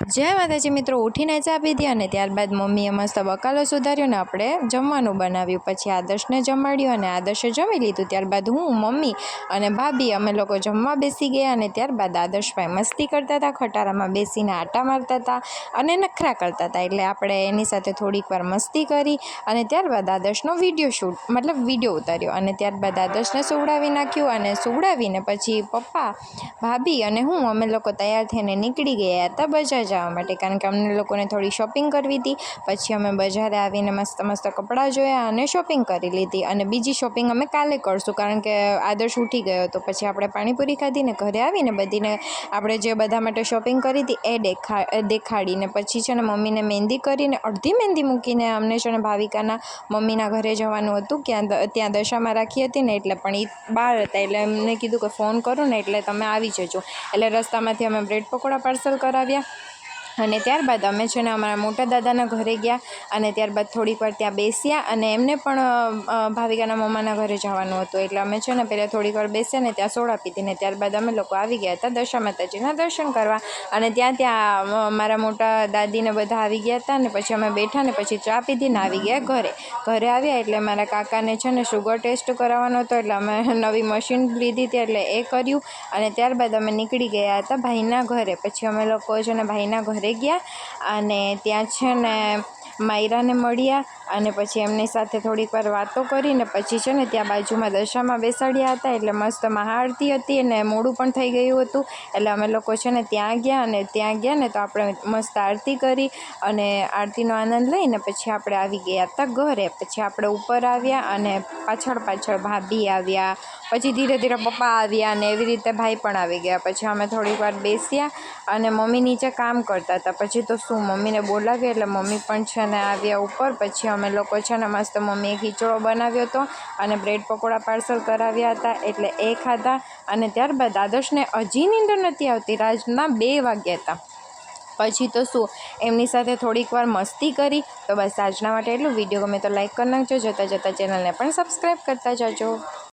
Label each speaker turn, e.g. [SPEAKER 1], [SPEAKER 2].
[SPEAKER 1] जय माताजी मित्रों, उठीने चा पीधी अने त्यारबाद मम्मीए मस्त बकालो सुधार्यो ने आपणे जमवानुं बनाव्युं। पछी आदर्शने जमाड्यो अने आदर्शे जमी लीधुं। त्यारबाद हूँ, मम्मी अने भाभी अमे लोको जमवा बेसी गया। अने त्यारबाद आदर्शभाई मस्ती करता हता, खटारामां बेसीने आटा मारता हता अने नखरा करता हता। एटले आपणे एनी साथे थोड़ीक वार मस्ती करी अने त्यारबाद आदर्शनो विडियो उतार्यो। अने त्यारबाद आदर्शने सुवડાવી नाख्युं अने सुवડાવીને પછી पप्पा, भाभी अने हूँ अमे लोको तैयार थईने નીકળી ગયા હતા બજાર जवा माटे, कारण के अमने लोकोने थोड़ी शॉपिंग करवी थी। पछी अमे बजारे आवीने मस्त मस्त कपड़ा जोया अने शॉपिंग करी लीधी। अने बीजी शॉपिंग अमे काले करशुं, कारण के आदर्श उठी गयो तो पछी आपणे पाणीपुरी खाधी ने घरे आवीने बधीने आपणे जे बधा माटे शॉपिंग करी थी ए देखाडीने पछी छे ने मम्मीने मेहंदी करीने अर्धी मेहंदी मूकीने अमने छे ने भाविकाना मम्मीना घरे जवानुं हतुं। त्यां दशामां राखी हती ने एटले पण ई बार हता एटले एमने कीधुं के फोन करूं ने एटले तमे आवी जजो। एटले रસ્તાमांथी अमे ब्रेड पकोड़ा पार्सल कराव्या। अने त्यारबाद अमे छे ने अमारा मोटा दादाना घरे गया अने त्यारबाद थोड़ीक वार त्यां बेस्या अने एमने पण भाविकाना मम्माना घरे जवानुं हतुं एटले अमे छे ने पहेला थोड़ीक वार बेस्या ने त्यां सोडा पीधी ने त्यारबाद अमे लोको आवी गया हता दशा माताजीना दर्शन करवा। अने त्यां मारा मोटा दादीने बधा आवी गया हता ने पछी अमे बैठा ने पछी चा पीधी ने आवी गया घरे आव्या एटले मारा काकाने छे ने शुगर टेस्ट करावવાનો हतो एटले अमे नवी मशीन लीधी हती एटले ए कर्युं। अने त्यारबाद अमे નીકળી ગયા હતા ભાઈના ઘરે। પછી અમે લોકો છે ને ભાઈના ઘરે ગયા અને ત્યાં છે ને માયરાને મળ્યા અને પછી એમની સાથે થોડીક વાર વાતો કરીને પછી છે ને ત્યાં બાજુમાં દશામાં બેસાડ્યા હતા। એટલે મસ્ત મહાઆરતી હતી અને મોડું પણ થઈ ગયું હતું એટલે અમે લોકો છે ને ત્યાં ગયા અને ત્યાં ગયા ને તો આપણે મસ્ત આરતી કરી અને આરતીનો આનંદ લઈને પછી આપણે આવી ગયા હતા ઘરે। પછી આપણે ઉપર આવ્યા અને પાછળ ભાભી આવ્યા, પછી ધીરે ધીરે પપ્પા આવ્યા અને એવી રીતે ભાઈ પણ આવી ગયા। પછી અમે થોડીક વાર બેસ્યા અને મમ્મી નીચે કામ કરતા હતા। પછી તો શું મમ્મીને બોલાવ્યા એટલે મમ્મી પણ છે ને આવ્યા ઉપર। પછી અમે લોકો છે ને મસ્ત મમ્મીએ ખીચડો બનાવ્યો હતો અને બ્રેડ પકોડા પાર્સલ કરાવ્યા હતા એટલે એ ખાધા। અને ત્યારબાદ આદર્શને હજી નીંદર નથી આવતી, રાતના 2 વાગ્યા હતા। પછી તો શું એમની સાથે થોડીક વાર મસ્તી કરી। તો બસ આજના માટે એટલું। વિડીયો ગમે તો લાઈક કરી નાખજો, જતા જતા ચેનલને પણ સબસ્ક્રાઈબ કરતા જાજો।